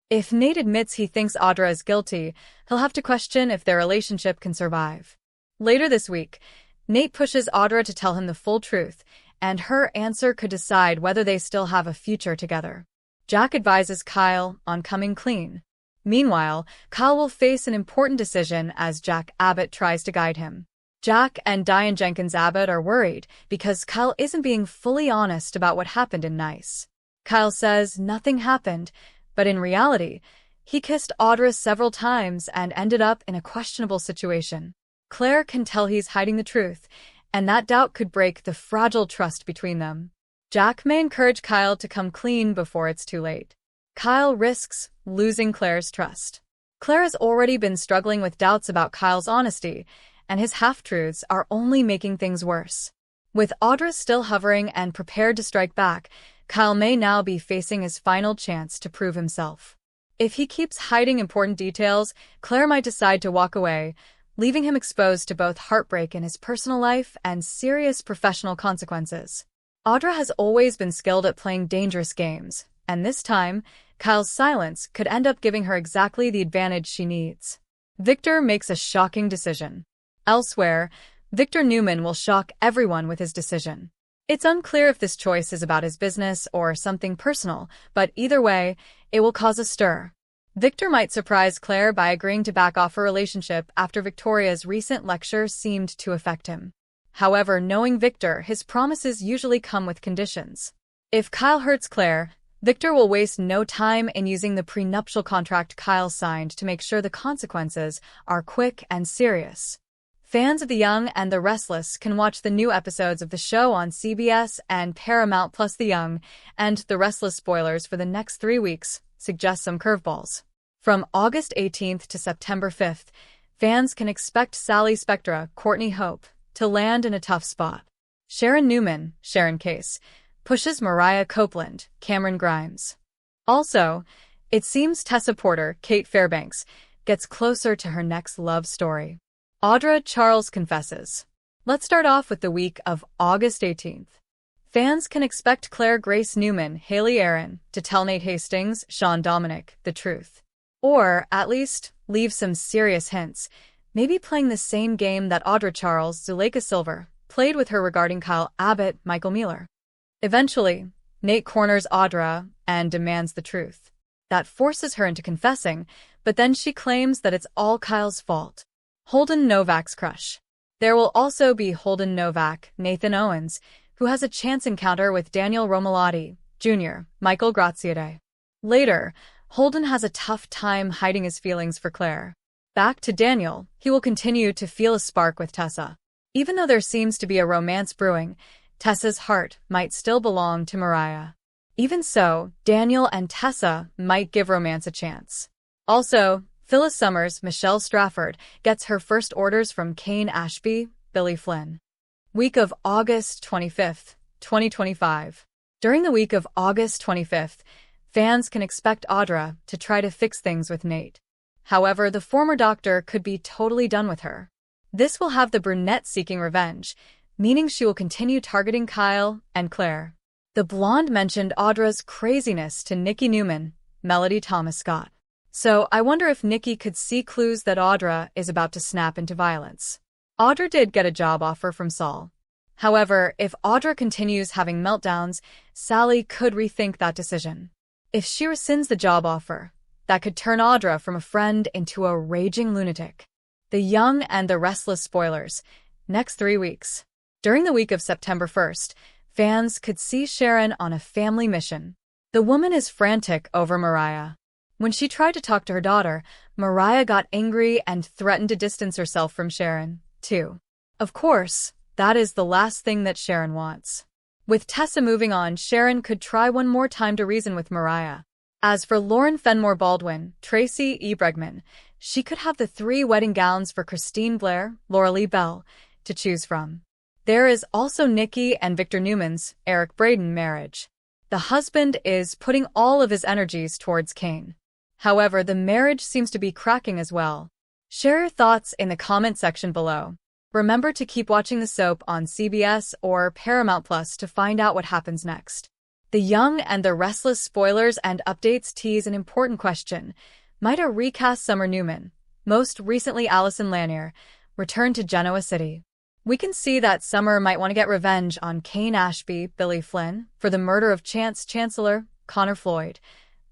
If Nate admits he thinks Audra is guilty, he'll have to question if their relationship can survive. Later this week, Nate pushes Audra to tell him the full truth, and her answer could decide whether they still have a future together. Jack advises Kyle on coming clean. Meanwhile, Kyle will face an important decision as Jack Abbott tries to guide him. Jack and Diane Jenkins Abbott are worried because Kyle isn't being fully honest about what happened in Nice. Kyle says nothing happened, but in reality, he kissed Audra several times and ended up in a questionable situation. Claire can tell he's hiding the truth, and that doubt could break the fragile trust between them. Jack may encourage Kyle to come clean before it's too late. Kyle risks losing Claire's trust. Claire has already been struggling with doubts about Kyle's honesty, and his half-truths are only making things worse. With Audra still hovering and prepared to strike back, Kyle may now be facing his final chance to prove himself. If he keeps hiding important details, Claire might decide to walk away, leaving him exposed to both heartbreak in his personal life and serious professional consequences. Audra has always been skilled at playing dangerous games, and this time, Kyle's silence could end up giving her exactly the advantage she needs. Victor makes a shocking decision. Elsewhere, Victor Newman will shock everyone with his decision. It's unclear if this choice is about his business or something personal, but either way, it will cause a stir. Victor might surprise Claire by agreeing to back off her relationship after Victoria's recent lecture seemed to affect him. However, knowing Victor, his promises usually come with conditions. If Kyle hurts Claire, Victor will waste no time in using the prenuptial contract Kyle signed to make sure the consequences are quick and serious. Fans of The Young and the Restless can watch the new episodes of the show on CBS and Paramount Plus. The Young and the Restless spoilers for the next 3 weeks suggest some curveballs. From August 18th to September 5th, fans can expect Sally Spectra, Courtney Hope, to land in a tough spot. Sharon Newman, Sharon Case, pushes Mariah Copeland, Cameron Grimes. Also, it seems Tessa Porter, Kate Fairbanks, gets closer to her next love story. Audra Charles confesses. Let's start off with the week of August 18th. Fans can expect Claire Grace Newman, Haley Aaron, to tell Nate Hastings, Sean Dominic, the truth. Or, at least, leave some serious hints, maybe playing the same game that Audra Charles, Zuleika Silver, played with her regarding Kyle Abbott, Michael Mueller. Eventually, Nate corners Audra and demands the truth. That forces her into confessing, but then she claims that it's all Kyle's fault. Holden Novak's crush. There will also be Holden Novak, Nathan Owens, who has a chance encounter with Daniel Romalotti, Jr., Michael Graziade. Later, Holden has a tough time hiding his feelings for Claire. Back to Daniel, he will continue to feel a spark with Tessa. Even though there seems to be a romance brewing, Tessa's heart might still belong to Mariah. Even so, Daniel and Tessa might give romance a chance. Also, Phyllis Summers, Michelle Strafford, gets her first orders from Kane Ashby, Billy Flynn. Week of August 25th, 2025. During the week of August 25th, fans can expect Audra to try to fix things with Nate. However, the former doctor could be totally done with her. This will have the brunette seeking revenge, meaning she will continue targeting Kyle and Claire. The blonde mentioned Audra's craziness to Nikki Newman, Melody Thomas Scott. So I wonder if Nikki could see clues that Audra is about to snap into violence. Audra did get a job offer from Saul. However, if Audra continues having meltdowns, Sally could rethink that decision. If she rescinds the job offer, that could turn Audra from a friend into a raging lunatic. The Young and the Restless spoilers. Next 3 weeks. During the week of September 1st, fans could see Sharon on a family mission. The woman is frantic over Mariah. When she tried to talk to her daughter, Mariah got angry and threatened to distance herself from Sharon, too. Of course, that is the last thing that Sharon wants. With Tessa moving on, Sharon could try one more time to reason with Mariah. As for Lauren Fenmore Baldwin, Tracy E. Bregman, she could have the 3 wedding gowns for Christine Blair, Laura Lee Bell, to choose from. There is also Nikki and Victor Newman's Eric Braden marriage. The husband is putting all of his energies towards Kane. However, the marriage seems to be cracking as well. Share your thoughts in the comment section below. Remember to keep watching the soap on CBS or Paramount Plus to find out what happens next. The Young and the Restless spoilers and updates tease an important question. Might a recast Summer Newman, most recently Allison Lanier, return to Genoa City? We can see that Summer might want to get revenge on Kane Ashby, Billy Flynn, for the murder of Chance Chancellor, Connor Floyd.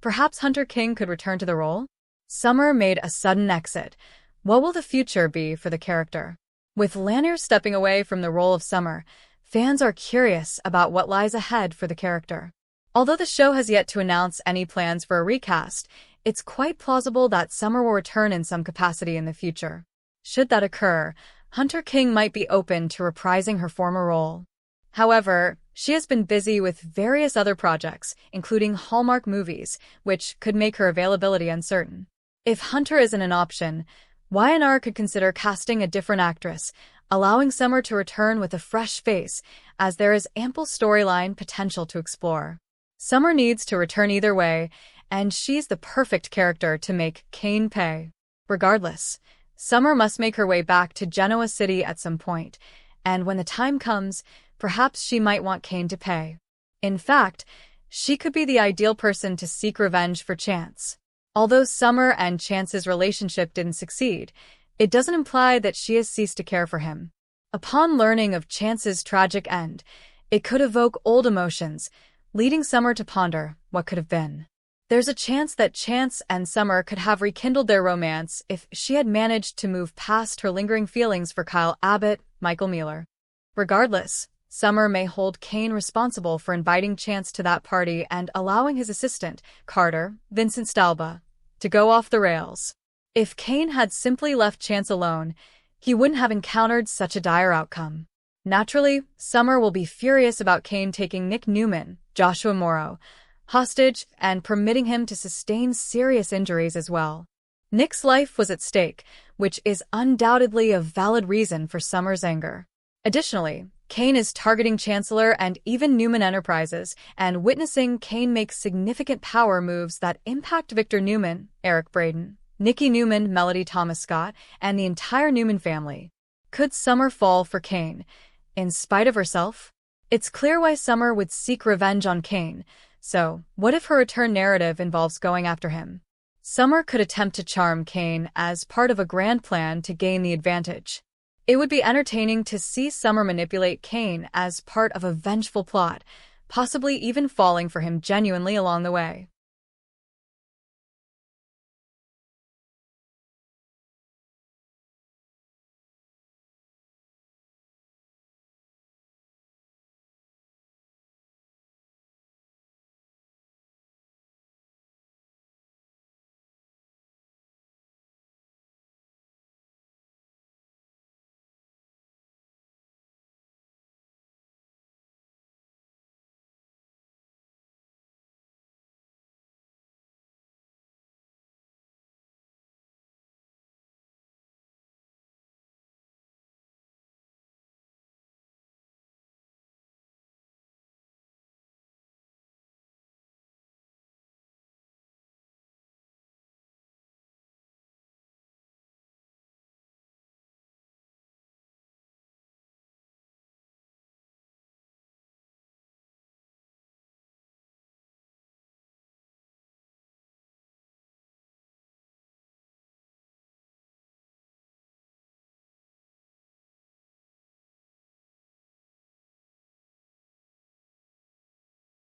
Perhaps Hunter King could return to the role? Summer made a sudden exit. What will the future be for the character? With Lanier stepping away from the role of Summer, fans are curious about what lies ahead for the character. Although the show has yet to announce any plans for a recast, it's quite plausible that Summer will return in some capacity in the future. Should that occur, Hunter King might be open to reprising her former role. However, she has been busy with various other projects, including Hallmark movies, which could make her availability uncertain. If Hunter isn't an option, Y&R could consider casting a different actress, allowing Summer to return with a fresh face, as there is ample storyline potential to explore. Summer needs to return either way, and she's the perfect character to make Kane pay. Regardless, Summer must make her way back to Genoa City at some point, and when the time comes, perhaps she might want Kane to pay. In fact, she could be the ideal person to seek revenge for Chance. Although Summer and Chance's relationship didn't succeed, it doesn't imply that she has ceased to care for him. Upon learning of Chance's tragic end, it could evoke old emotions, leading Summer to ponder what could have been. There's a chance that Chance and Summer could have rekindled their romance if she had managed to move past her lingering feelings for Kyle Abbott, Michael Mueller. Regardless, Summer may hold Kane responsible for inviting Chance to that party and allowing his assistant, Carter, Vincent Stalba, to go off the rails. If Kane had simply left Chance alone, he wouldn't have encountered such a dire outcome. Naturally, Summer will be furious about Kane taking Nick Newman, Joshua Morrow, hostage and permitting him to sustain serious injuries as well. Nick's life was at stake, which is undoubtedly a valid reason for Summer's anger. Additionally, Kane is targeting Chancellor and even Newman Enterprises, and witnessing Kane make significant power moves that impact Victor Newman, Eric Braeden, Nikki Newman, Melody Thomas Scott, and the entire Newman family. Could Summer fall for Kane, in spite of herself? It's clear why Summer would seek revenge on Kane, so what if her return narrative involves going after him? Summer could attempt to charm Kane as part of a grand plan to gain the advantage. It would be entertaining to see Summer manipulate Kane as part of a vengeful plot, possibly even falling for him genuinely along the way.